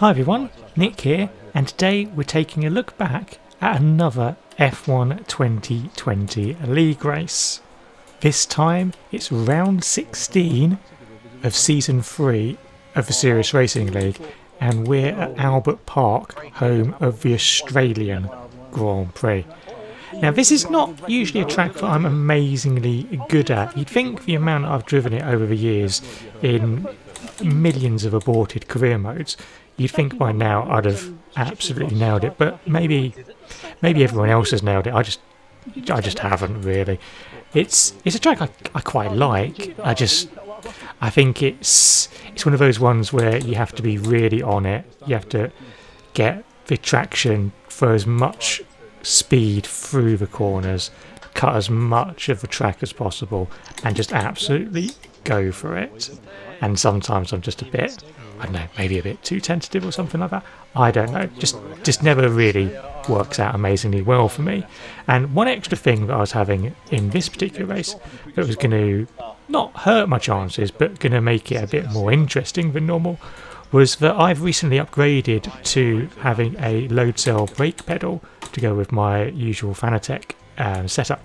Hi everyone, Nick here, and today we're taking a look back at another F1 2020 league race. This time it's round 16 of season 3 of the Serious Racing League, and we're at Albert Park, home of the Australian Grand Prix. Now this is not usually a track that I'm amazingly good at. You'd think the amount I've driven it over the years in millions of aborted career modes, you'd think by now I'd have absolutely nailed it, but maybe everyone else has nailed it. I just haven't really. It's a track I quite like. I think it's one of those ones where you have to be really on it. You have to get the traction for as much speed through the corners, cut as much of the track as possible, and just absolutely go for it. And sometimes I'm just a bit, I don't know, maybe a bit too tentative or something like that. I don't know, just never really works out amazingly well for me. And one extra thing that I was having in this particular race that was going to not hurt my chances but going to make it a bit more interesting than normal was that I've recently upgraded to having a Loadcell brake pedal to go with my usual Fanatec setup,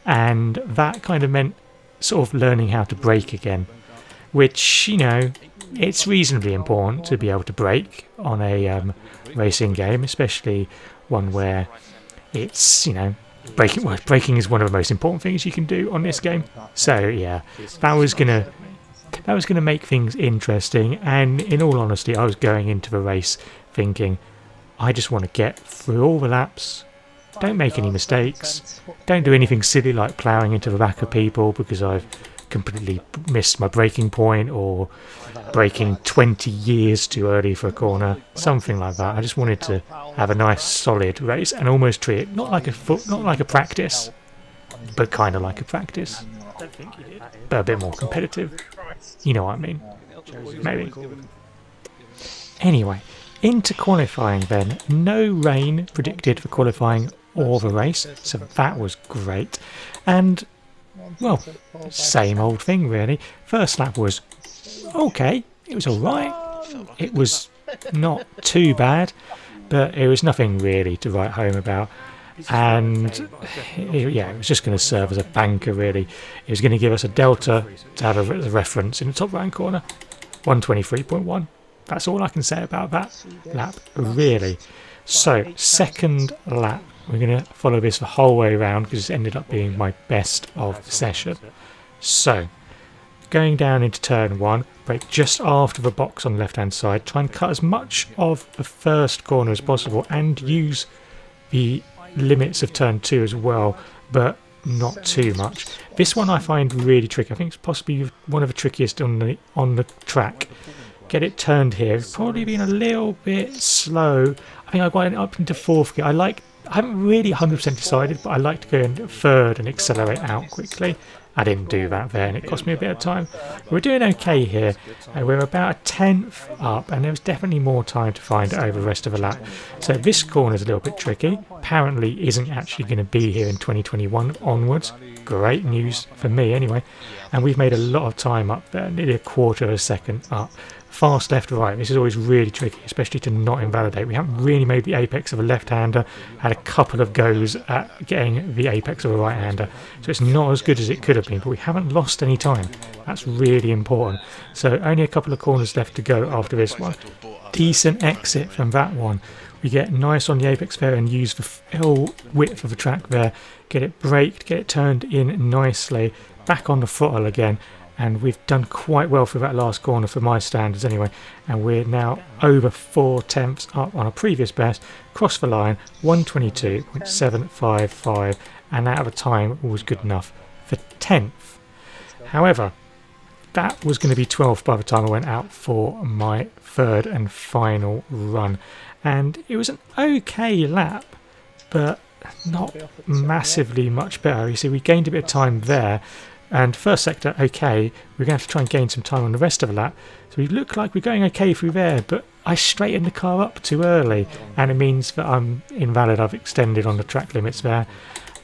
and that kind of meant sort of learning how to brake again, which, you know, it's reasonably important to be able to brake on a racing game, especially one where it's, you know, braking is one of the most important things you can do on this game. So yeah, that was gonna make things interesting, and in all honesty I was going into the race thinking I just want to get through all the laps, don't make any mistakes, don't do anything silly like ploughing into the back of people because I've completely missed my braking point or braking 20 years too early for a corner, something like that. I just wanted to have a nice solid race and almost treat it not like a practice, but kind of like a practice, but a bit more competitive. You know what I mean? Maybe. Anyway, into qualifying then. No rain predicted for qualifying or the race, so that was great. And, well, same old thing really. First lap was okay, it was alright. It was not too bad, but it was nothing really to write home about. And yeah, it was just going to serve as a banker really. It was going to give us a delta to have a reference in the top right corner, 123.1. That's all I can say about that lap really. So second lap, we're going to follow this the whole way around because it ended up being my best of the session. So going down into turn 1, brake just after the box on the left hand side, try and cut as much of the first corner as possible and use the limits of turn 2 as well, but not too much. This one I find really tricky. I think it's possibly one of the trickiest on the track. Get it turned here. It's probably been a little bit slow. I think I got it up into 4th gear. I haven't really 100% decided, but I like to go in 3rd and accelerate out quickly. I didn't do that there and it cost me a bit of time. We're doing okay here. We're about a 10th up, and there was definitely more time to find it over the rest of the lap. So this corner is a little bit tricky. Apparently isn't actually going to be here in 2021 onwards. Great news for me anyway. And we've made a lot of time up there, nearly a quarter of a second up. Fast left to right, this is always really tricky, especially to not invalidate. We haven't really made the apex of a left-hander, had a couple of goes at getting the apex of a right-hander, so it's not as good as it could have been, but we haven't lost any time. That's really important. So only a couple of corners left to go after this one. Decent exit from that one. We get nice on the apex there and use the full width of the track there, get it braked, get it turned in nicely, back on the throttle again. And we've done quite well for that last corner for my standards anyway. And we're now over 4/10 up on a previous best. Cross the line, 122.755. And that at the time was good enough for 10th. However, that was going to be 12th by the time I went out for my 3rd and final run. And it was an okay lap, but not massively much better. You see, we gained a bit of time there. And first sector, okay, we're going to have to try and gain some time on the rest of the lap. So we look like we're going okay through there, but I straightened the car up too early, and it means that I'm invalid. I've extended on the track limits there,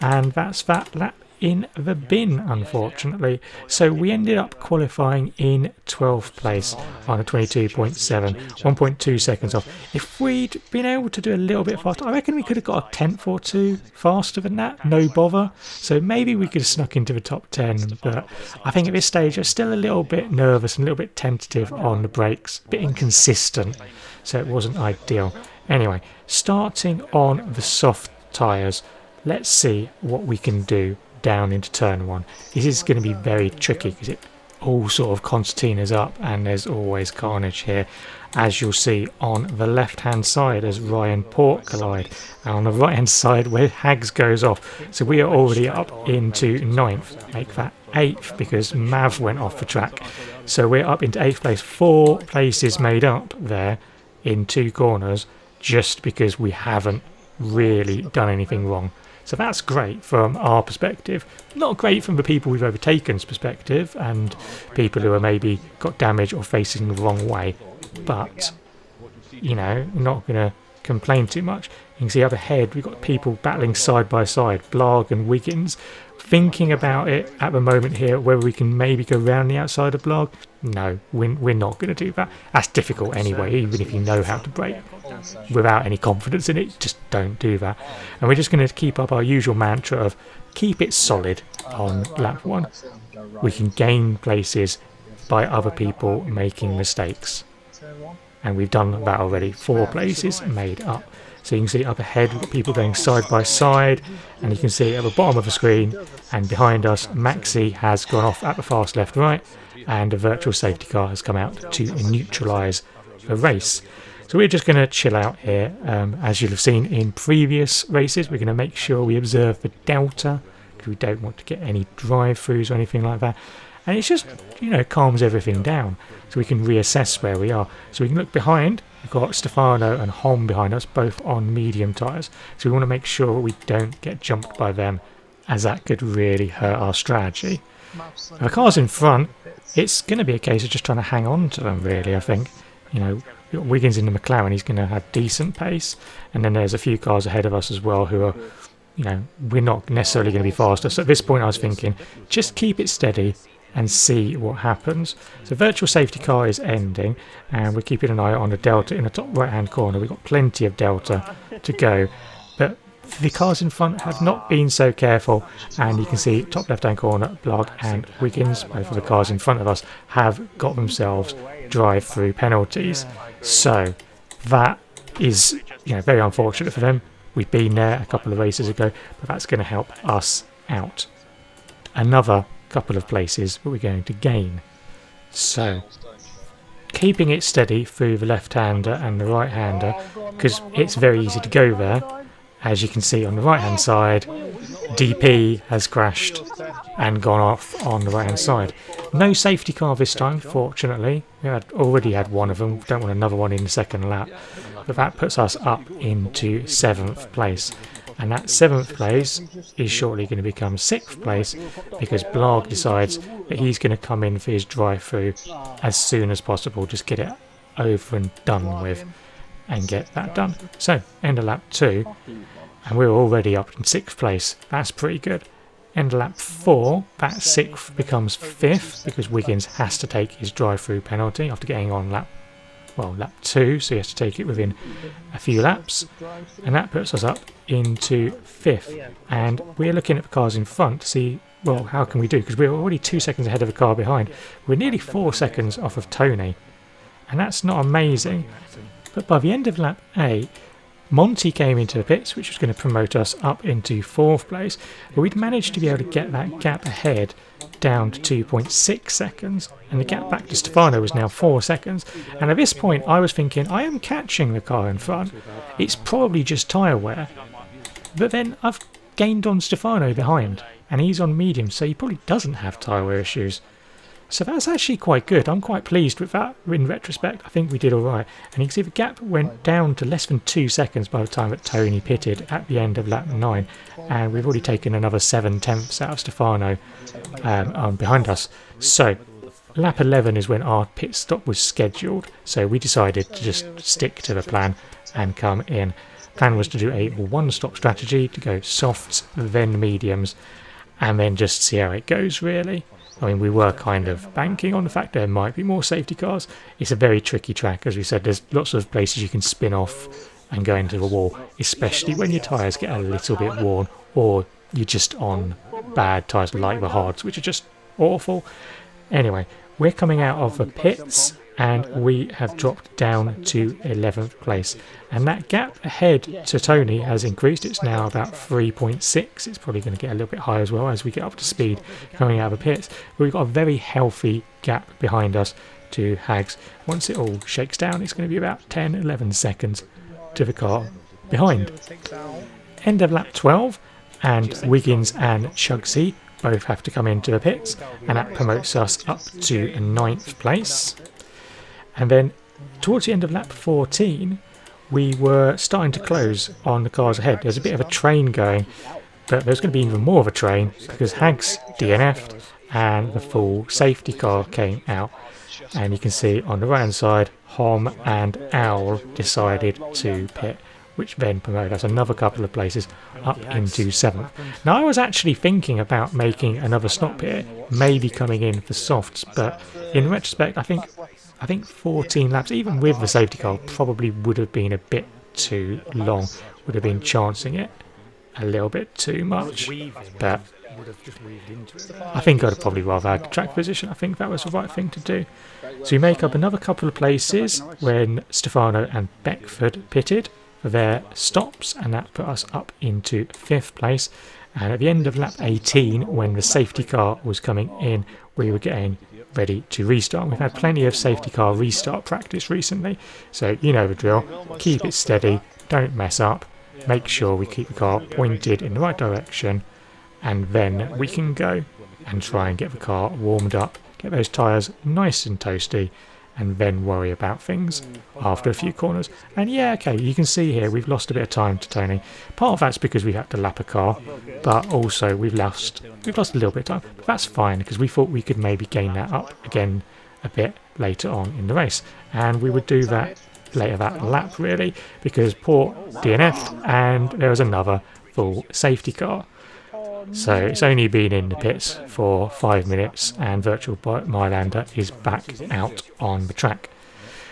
and that's that lap in the bin, unfortunately. So we ended up qualifying in 12th place on a 22.7, 1.2 seconds off. If we'd been able to do a little bit faster, I reckon we could have got a tenth or two faster than that, no bother. So maybe we could have snuck into the top 10, but I think at this stage I'm still a little bit nervous and a little bit tentative on the brakes, a bit inconsistent, so it wasn't ideal. Anyway, starting on the soft tyres, let's see what we can do down into turn 1. This is going to be very tricky because it all sort of concertinas up and there's always carnage here, as you'll see on the left hand side as Ryan Port collide, and on the right hand side where Hags goes off. So we are already up into 9th, make that 8th because Mav went off the track. So we're up into 8th place, 4 places made up there in 2 corners just because we haven't really done anything wrong. So that's great from our perspective. Not great from the people we've overtaken's perspective and people who are maybe got damage or facing the wrong way. But, you know, we're not going to complain too much. You can see up ahead we've got people battling side by side, Blarg and Wiggins. Thinking about it at the moment here, whether we can maybe go round the outside of Blarg. No, we're not going to do that. That's difficult anyway, even if you know how to brake. Without any confidence in it, just don't do that. And we're just going to keep up our usual mantra of keep it solid on lap 1. We can gain places by other people making mistakes. And we've done that already, 4 places made up. So you can see up ahead we've got people going side by side, and you can see at the bottom of the screen and behind us Maxi has gone off at the fast left right, and a virtual safety car has come out to neutralise the race. So we're just going to chill out here. As you'll have seen in previous races, we're going to make sure we observe the delta because we don't want to get any drive-throughs or anything like that. And it's just, you know, calms everything down so we can reassess where we are. So we can look behind. We've got Stefano and Holm behind us, both on medium tyres. So we want to make sure we don't get jumped by them, as that could really hurt our strategy. If the car's in front, it's going to be a case of just trying to hang on to them, really, I think. You know, Wiggins in the McLaren, he's going to have decent pace. And then there's a few cars ahead of us as well who are, you know, we're not necessarily going to be faster. So at this point I was thinking, just keep it steady and see what happens. So virtual safety car is ending, and we're keeping an eye on the delta in the top right hand corner. We've got plenty of delta to go, but the cars in front have not been so careful, and you can see top left hand corner Blarg and Wiggins, both of the cars in front of us, have got themselves drive through penalties. So that is, you know, very unfortunate for them. We've been there a couple of races ago, but that's going to help us out. Another couple of places that we're going to gain. So keeping it steady through the left-hander and the right-hander, because it's very easy to go there. As you can see on the right-hand side, DP has crashed and gone off on the right-hand side. No safety car this time, fortunately. We had already had one of them, don't want another one in the second lap. But that puts us up into 7th place. And that 7th place is shortly going to become 6th place because Blarg decides that he's going to come in for his drive-through as soon as possible. Just get it over and done with and get that done. So, end of lap 2, and we're already up in 6th place. That's pretty good. End of lap 4, that 6th becomes 5th because Wiggins has to take his drive-through penalty after getting on lap 2, so he has to take it within a few laps, and that puts us up into 5th. And we're looking at the cars in front to see, well, how can we do, because we're already 2 seconds ahead of the car behind. We're nearly 4 seconds off of Tony, and that's not amazing. But by the end of lap 8, Monty came into the pits, which was going to promote us up into 4th place, but we'd managed to be able to get that gap ahead down to 2.6 seconds, and the gap back to Stefano was now 4 seconds. And at this point I was thinking, I am catching the car in front, it's probably just tyre wear. But then I've gained on Stefano behind, and he's on medium, so he probably doesn't have tyre wear issues. So that's actually quite good. I'm quite pleased with that. In retrospect, I think we did alright. And you can see the gap went down to less than 2 seconds by the time that Tony pitted at the end of lap 9. And we've already taken another 7/10 out of Stefano behind us. So lap 11 is when our pit stop was scheduled. So we decided to just stick to the plan and come in. Plan was to do a one-stop strategy, to go softs, then mediums, and then just see how it goes, really. I mean, we were kind of banking on the fact there might be more safety cars. It's a very tricky track, as we said. There's lots of places you can spin off and go into a wall, especially when your tyres get a little bit worn or you're just on bad tyres like the hards, which are just awful. Anyway, we're coming out of the pits and we have dropped down to 11th place, and that gap ahead to Tony has increased. It's now about 3.6. It's probably going to get a little bit higher as well as we get up to speed coming out of the pits, but we've got a very healthy gap behind us to Hags. Once it all shakes down, it's going to be about 10-11 seconds to the car behind. End of lap 12, and Wiggins and Chugsy both have to come into the pits, and that promotes us up to 9th place. And then towards the end of lap 14, we were starting to close on the cars ahead. There's a bit of a train going, but there's going to be even more of a train because Hags DNF'd and the full safety car came out. And you can see on the right hand side, Hom and Owl decided to pit, which then promoted us another couple of places up into 7th. Now, I was actually thinking about making another stop here, maybe coming in for softs, but in retrospect, I think 14 laps, even with the safety car, probably would have been a bit too long. Would have been chancing it a little bit too much. But I think I'd have probably rather had the track position. I think that was the right thing to do. So we make up another couple of places when Stefano and Beckford pitted for their stops, and that put us up into 5th place. And at the end of lap 18, when the safety car was coming in, we were getting ready to restart. We've had plenty of safety car restart practice recently, so you know the drill. Keep it steady, don't mess up, make sure we keep the car pointed in the right direction, and then we can go and try and get the car warmed up, get those tyres nice and toasty, and then worry about things after a few corners. And yeah, okay, you can see here we've lost a bit of time to Tony. Part of that's because we had to lap a car, but also we've lost a little bit of time. But that's fine, because we thought we could maybe gain that up again a bit later on in the race, and we would do that later that lap, really, because Port DNF'd and there was another full safety car. So it's only been in the pits for 5 minutes and Virtual Mylander is back out on the track.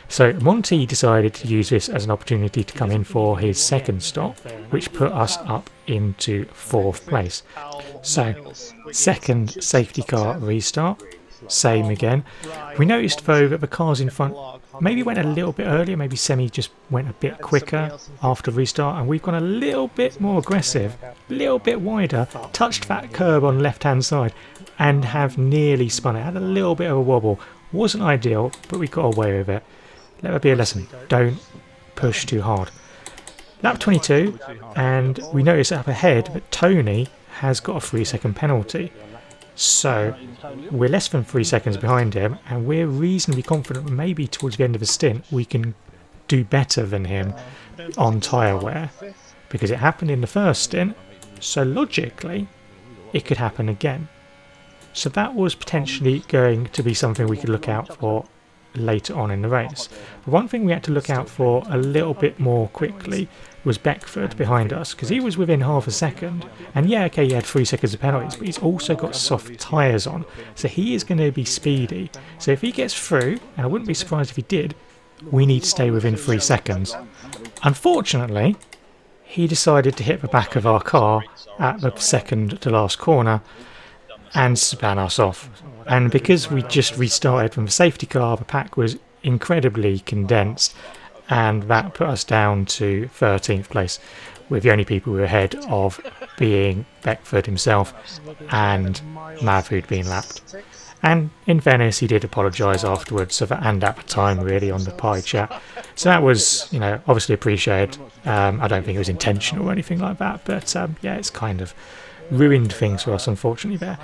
So Monty decided to use this as an opportunity to come in for his second stop, which put us up into 4th place. So second safety car restart, same again. We noticed though that the cars in front maybe went a little bit earlier, maybe Semi just went a bit quicker after restart, and we've gone a little bit more aggressive, a little bit wider, touched that curb on the left hand side and have nearly spun it. Had a little bit of a wobble, wasn't ideal, but we got away with it. Let that be a lesson, don't push too hard. Lap 22, and we notice up ahead that Tony has got a 3-second penalty. So we're less than 3 seconds behind him, and we're reasonably confident that maybe towards the end of the stint we can do better than him on tyre wear, because it happened in the first stint, so logically it could happen again. So that was potentially going to be something we could look out for later on in the race. But one thing we had to look out for a little bit more quickly was Beckford behind us, because he was within half a second, and yeah, okay, he had 3 seconds of penalties, but he's also got soft tyres on, so he is going to be speedy. So if he gets through, and I wouldn't be surprised if he did, we need to stay within 3 seconds. Unfortunately, he decided to hit the back of our car at the second to last corner and span us off. And because we just restarted from the safety car, the pack was incredibly condensed, and that put us down to 13th place, with the only people we were ahead of being Beckford himself and Mavhood being lapped. And in fairness, he did apologise afterwards, and at the time really on the pie chat. So that was, obviously appreciated. I don't think it was intentional or anything like that, but yeah, it's kind of ruined things for us, unfortunately, there.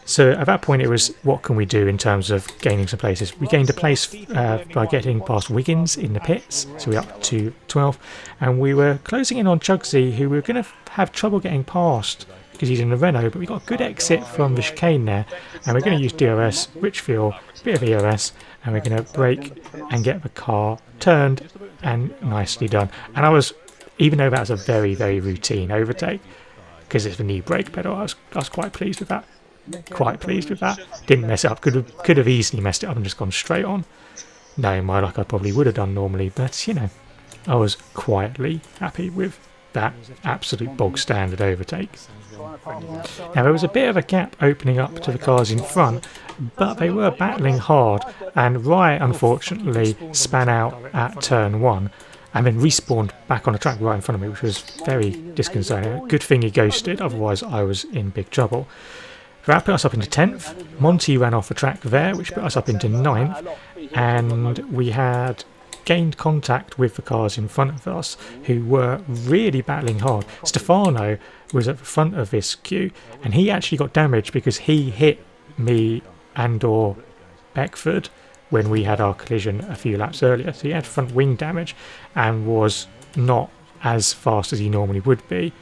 So at that point it was, what can we do in terms of gaining some places? We gained a place by getting past Wiggins in the pits, so we're up to 12th, and we were closing in on Chugsy, who we were going to have trouble getting past because he's in the Renault, but we got a good exit from the chicane there, and we're going to use DRS, rich fuel, a bit of ERS, and we're going to brake and get the car turned, and nicely done. And even though that was a very, very routine overtake, because it's a new brake pedal. I was quite pleased with that. Quite pleased with that. Didn't mess it up. Could have easily messed it up and just gone straight on. Knowing my luck, I probably would have done normally, but you know, I was quietly happy with that absolute bog standard overtake. Now there was a bit of a gap opening up to the cars in front, but they were battling hard, and Riot unfortunately span out at turn 1 and then respawned back on the track right in front of me, which was very disconcerting. Good thing he ghosted, otherwise I was in big trouble. That put us up into 10th. Monty ran off the track there, which put us up into 9th, and we had gained contact with the cars in front of us who were really battling hard. Stefano was at the front of this queue, and he actually got damaged because he hit me and or Beckford when we had our collision a few laps earlier. So he had front wing damage and was not as fast as he normally would be.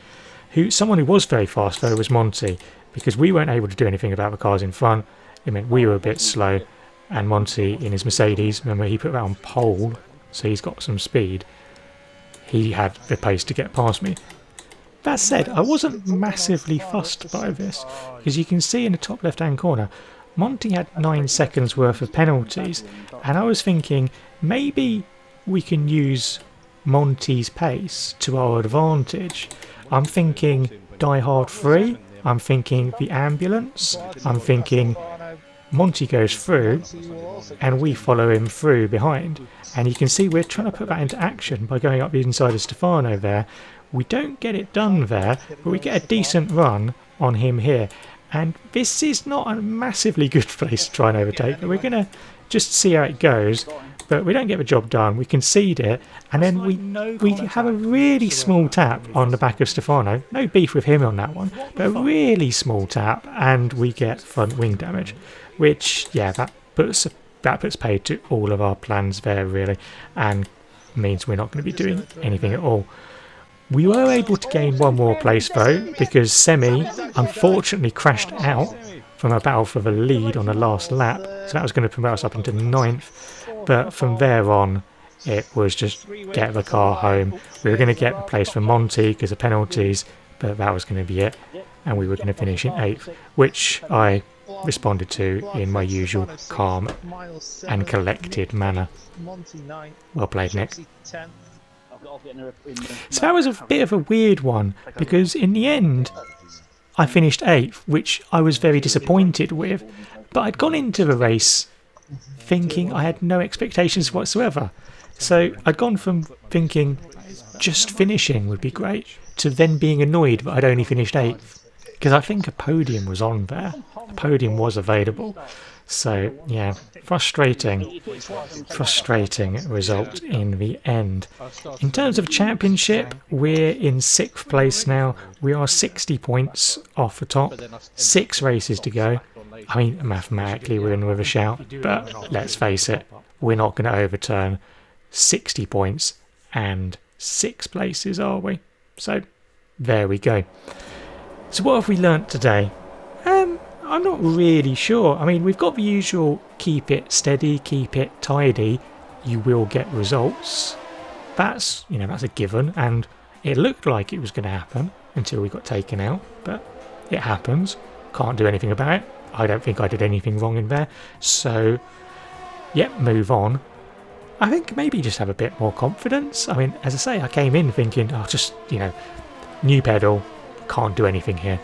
Someone who was very fast though was Monty, because we weren't able to do anything about the cars in front. It meant we were a bit slow, and Monty in his Mercedes, remember he put that on pole, so he's got some speed. He had the pace to get past me. That said, I wasn't massively fussed by this, because you can see in the top left hand corner Monty had 9 seconds worth of penalties, and I was thinking maybe we can use Monty's pace to our advantage. I'm thinking Die Hard 3, I'm thinking the ambulance, I'm thinking Monty goes through and we follow him through behind, and you can see we're trying to put that into action by going up the inside of Stefano there. We don't get it done there, but we get a decent run on him here, and this is not a massively good place to try and overtake, but we're going to just see how it goes. But we don't get the job done, we concede it, and then we have a really small tap on the back of Stefano. No beef with him on that one, but a really small tap, and we get front wing damage, which, yeah, that puts paid to all of our plans there really, and means we're not going to be doing anything at all. We were able to gain one more place though, because Semi unfortunately crashed out from a battle for the lead on the last lap, so that was going to promote us up into 9th, but from there on it was just get the car home. We were going to get the place for Monty because of penalties, but that was going to be it, and we were going to finish in 8th, which I responded to in my usual calm and collected manner. Well played, Nick. So that was a bit of a weird one, because in the end I finished 8th, which I was very disappointed with, but I'd gone into the race thinking I had no expectations whatsoever. So I'd gone from thinking just finishing would be great to then being annoyed that I'd only finished 8th, because I think a podium was on there. A podium was available. So yeah, frustrating result in the end. In terms of championship, we're in 6th place now. We are 60 points off the top, 6 races to go. I mean, mathematically we're in with a shout, but let's face it, we're not going to overturn 60 points and 6 places, are we? So there we go. So what have we learnt today? I'm not really sure. I mean, we've got the usual keep it steady, keep it tidy, you will get results. That's a given, and it looked like it was going to happen until we got taken out, but it happens. Can't do anything about it. I don't think I did anything wrong in there. So, yep, move on. I think maybe just have a bit more confidence. I mean, as I say, I came in thinking, new pedal, can't do anything here.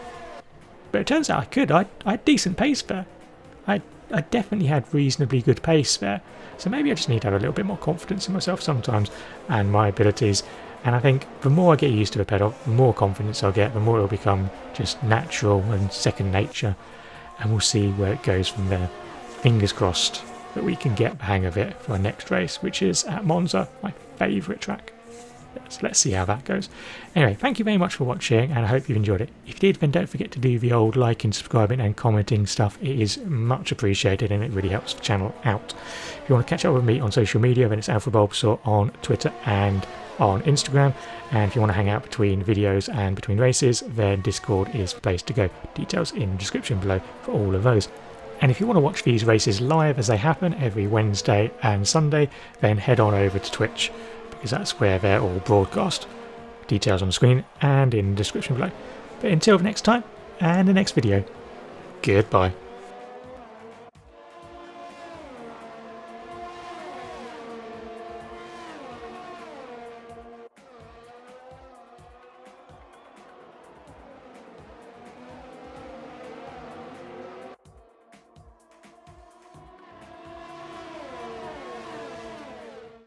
But it turns out I could. I had decent pace there. I definitely had reasonably good pace there. So maybe I just need to have a little bit more confidence in myself sometimes and my abilities. And I think the more I get used to the pedal, the more confidence I'll get, the more it'll become just natural and second nature. And we'll see where it goes from there. Fingers crossed that we can get the hang of it for our next race, which is at Monza, my favourite track. Let's see how that goes. Anyway, thank you very much for watching, and I hope you've enjoyed it. If you did, then don't forget to do the old liking, subscribing and commenting stuff. It is much appreciated and it really helps the channel out. If you want to catch up with me on social media, then it's Alfa Bulbasaur on Twitter and on Instagram. And if you want to hang out between videos and between races, then Discord is the place to go. Details in the description below for all of those. And if you want to watch these races live as they happen every Wednesday and Sunday, then head on over to Twitch, because that's where they're all broadcast. Details on the screen and in the description below. But until next time and the next video, goodbye.